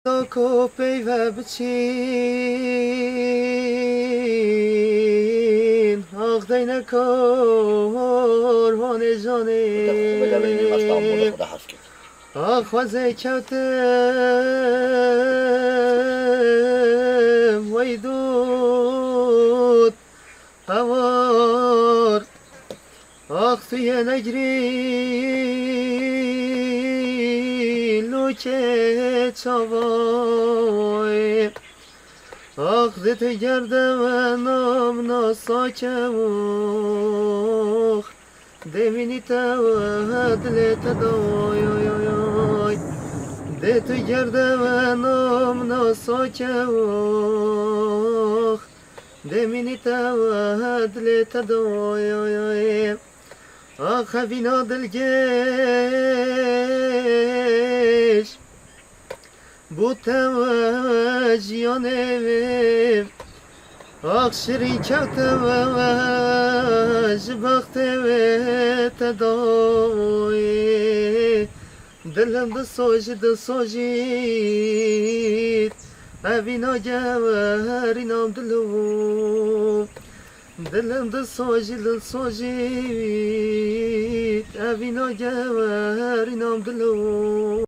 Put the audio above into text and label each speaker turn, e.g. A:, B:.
A: کپی و بچین آخ دین کاروان جانه آخ وزه کتم ویدود هوار آخ توی نگری لوچه چاوای آخ دت گرده و نام ناساکم آخ دمینی تا و دلت دای دت گرده و نام ناساکم آخ دمینی تا و دلت دای آخ بینا دلگش بودم و جیانم آخ شیرین کفتم و جبختم تدای دلم دل سوجید بینا گورینام دلو دلم دل سوجید بینا گورینام دلو